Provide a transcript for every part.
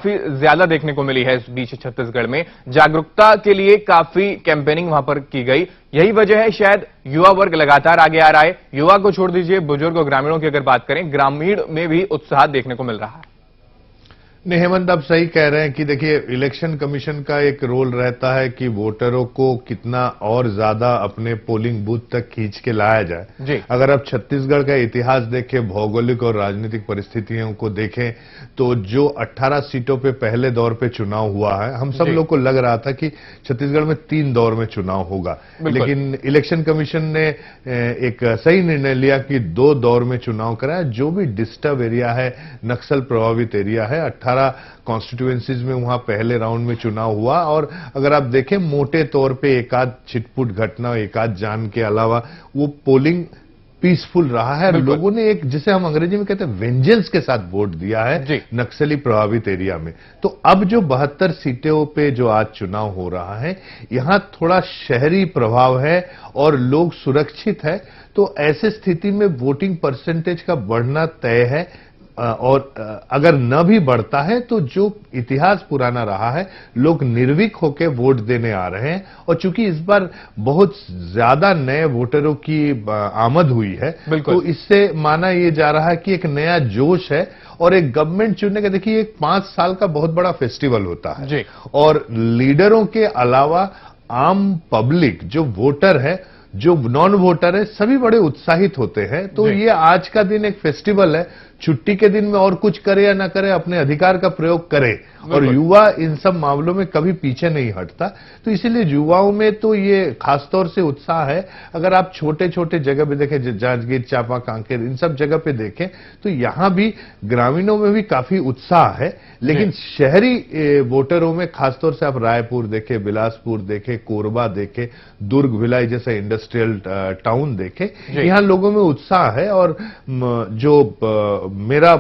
काफी ज्यादा देखने को मिली है इस बीच छत्तीसगढ़ में। जागरूकता के लिए काफी कैंपेनिंग वहां पर की गई। यही वजह है शायद युवा वर्ग लगातार आगे आ रहा है। युवा को छोड़ दीजिए, बुजुर्ग और ग्रामीणों की अगर बात करें, ग्रामीण में भी उत्साह देखने को मिल रहा है। नहीं, हेमंत आप सही कह रहे हैं कि देखिए इलेक्शन कमीशन का एक रोल रहता है कि वोटरों को कितना और ज्यादा अपने पोलिंग बूथ तक खींच के लाया जाए। अगर आप छत्तीसगढ़ का इतिहास देखें, भौगोलिक और राजनीतिक परिस्थितियों को देखें, तो जो 18 सीटों पे पहले दौर पे चुनाव हुआ है, हम सब लोग को लग रहा था कि छत्तीसगढ़ में 3 दौर में चुनाव होगा, लेकिन इलेक्शन कमीशन ने एक सही निर्णय लिया कि 2 दौर में चुनाव कराया। जो भी डिस्टर्ब एरिया है, नक्सल प्रभावित एरिया है, 18 कॉन्स्टिट्यूएंसीज में वहां पहले राउंड में चुनाव हुआ। और अगर आप देखें मोटे तौर पे एकाध छिटपुट घटना, एकाध जान के अलावा वो पोलिंग पीसफुल रहा है। लोगों ने एक, जिसे हम अंग्रेजी में कहते हैं, वेंजेंस के साथ वोट दिया है नक्सली प्रभावित एरिया में। तो अब जो 72 सीटों पे जो आज चुनाव हो रहा है, यहां थोड़ा शहरी प्रभाव है और लोग सुरक्षित है। तो ऐसे स्थिति में वोटिंग परसेंटेज का बढ़ना तय है। और अगर न भी बढ़ता है तो जो इतिहास पुराना रहा है, लोग निर्भीक होकर वोट देने आ रहे हैं। और चूंकि इस बार बहुत ज्यादा नए वोटरों की आमद हुई है, तो इससे माना यह जा रहा है कि एक नया जोश है। और एक गवर्नमेंट चुनने का, देखिए, एक 5 साल का बहुत बड़ा फेस्टिवल होता है और लीडरों के अलावा आम पब्लिक जो वोटर है, जो नॉन वोटर है, सभी बड़े उत्साहित होते हैं। तो ये आज का दिन एक फेस्टिवल है। छुट्टी के दिन में और कुछ करे या ना करे, अपने अधिकार का प्रयोग करे। और युवा इन सब मामलों में कभी पीछे नहीं हटता। तो इसीलिए युवाओं में तो ये खासतौर से उत्साह है। अगर आप छोटे छोटे जगह पे देखें, जांजगीर चांपा, कांकेर, इन सब जगह पे देखें, तो यहां भी ग्रामीणों में भी काफी उत्साह है। लेकिन शहरी वोटरों में खासतौर से आप रायपुर देखें, बिलासपुर देखें, कोरबा देखें, दुर्ग, भिलाई जैसे इंडस्ट्रियल टाउन देखें, यहां लोगों में उत्साह है। और जो मेरा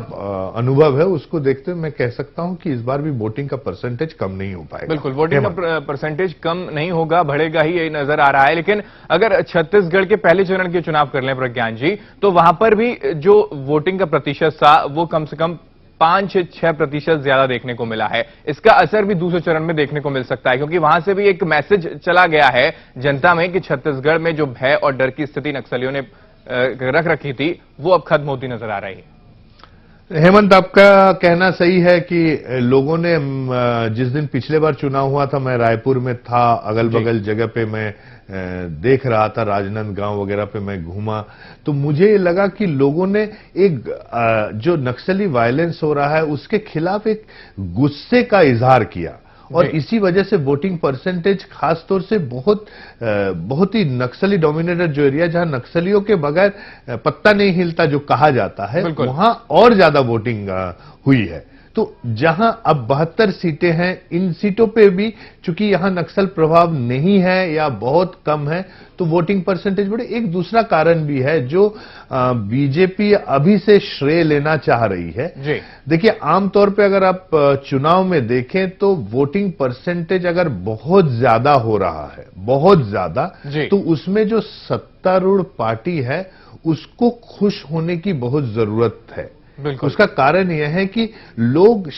अनुभव है उसको देखते हुए मैं कह सकता हूं कि इस बार भी वोटिंग का परसेंटेज कम नहीं हो पाएगा। बिल्कुल, वोटिंग का परसेंटेज कम नहीं होगा, बढ़ेगा ही, यही नजर आ रहा है। लेकिन अगर छत्तीसगढ़ के पहले चरण के चुनाव कर लें प्रज्ञान जी, तो वहां पर भी जो वोटिंग का प्रतिशत था वो कम से कम 5-6% ज्यादा देखने को मिला है। इसका असर भी दूसरे चरण में देखने को मिल सकता है, क्योंकि वहां से भी एक मैसेज चला गया है जनता में कि छत्तीसगढ़ में जो भय और डर की स्थिति नक्सलियों ने रख रखी थी, वो अब खत्म होती नजर आ रही है। हेमंत, आपका कहना सही है कि लोगों ने, जिस दिन पिछले बार चुनाव हुआ था, मैं रायपुर में था, अगल बगल जगह पे मैं देख रहा था, राजनांदगांव वगैरह पे मैं घूमा, तो मुझे लगा कि लोगों ने एक जो नक्सली वायलेंस हो रहा है उसके खिलाफ एक गुस्से का इजहार किया। और इसी वजह से वोटिंग परसेंटेज खासतौर से बहुत ही नक्सली डोमिनेटेड जो एरिया, जहां नक्सलियों के बगैर पत्ता नहीं हिलता जो कहा जाता है, वहां और ज्यादा वोटिंग हुई है। तो जहां अब 72 सीटें हैं, इन सीटों पे भी चूंकि यहां नक्सल प्रभाव नहीं है या बहुत कम है, तो वोटिंग परसेंटेज बढ़े। एक दूसरा कारण भी है जो बीजेपी अभी से श्रेय लेना चाह रही है। देखिए, आमतौर पे अगर आप चुनाव में देखें तो वोटिंग परसेंटेज अगर बहुत ज्यादा हो रहा है, बहुत ज्यादा, तो उसमें जो सत्तारूढ़ पार्टी है उसको खुश होने की बहुत जरूरत है। उसका कारण यह है कि लोग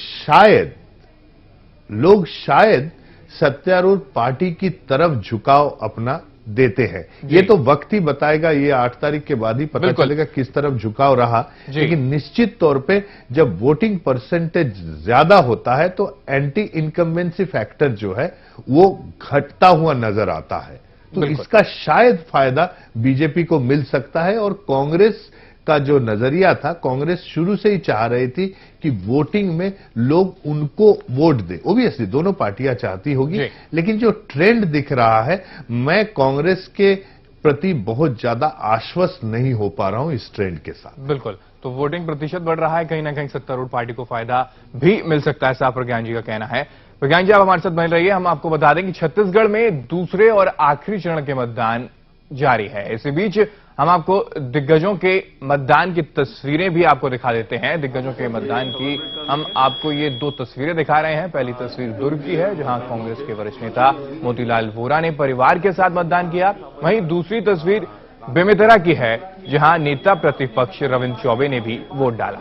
शायद सत्तारूढ़ पार्टी की तरफ झुकाव अपना देते हैं। ये तो वक्त ही बताएगा, ये 8 तारीख के बाद ही पता चलेगा किस तरफ झुकाव रहा। लेकिन निश्चित तौर पे जब वोटिंग परसेंटेज ज्यादा होता है तो एंटी इनकम्बेंसी फैक्टर जो है वो घटता हुआ नजर आता है। तो इसका शायद फायदा बीजेपी को मिल सकता है। और कांग्रेस का जो नजरिया था, कांग्रेस शुरू से ही चाह रही थी कि वोटिंग में लोग उनको वोट दें। ओबियसली दोनों पार्टियां चाहती होगी, लेकिन जो ट्रेंड दिख रहा है, मैं कांग्रेस के प्रति बहुत ज्यादा आश्वस्त नहीं हो पा रहा हूं इस ट्रेंड के साथ। बिल्कुल, तो वोटिंग प्रतिशत बढ़ रहा है, कहीं ना कहीं सत्तारूढ़ पार्टी को फायदा भी मिल सकता है, ऐसा प्रज्ञान जी का कहना है। प्रज्ञान जी, आप हमारे साथ बने रहिए। हम आपको बता दें कि छत्तीसगढ़ में दूसरे और आखिरी चरण के मतदान जारी है। इसी बीच हम आपको दिग्गजों के मतदान की तस्वीरें भी आपको दिखा देते हैं। दिग्गजों के मतदान की हम आपको ये 2 तस्वीरें दिखा रहे हैं। पहली तस्वीर दुर्ग की है, जहां कांग्रेस के वरिष्ठ नेता मोतीलाल वोरा ने परिवार के साथ मतदान किया। वहीं दूसरी तस्वीर बेमेतरा की है, जहां नेता प्रतिपक्ष रविंद्र चौबे ने भी वोट डाला।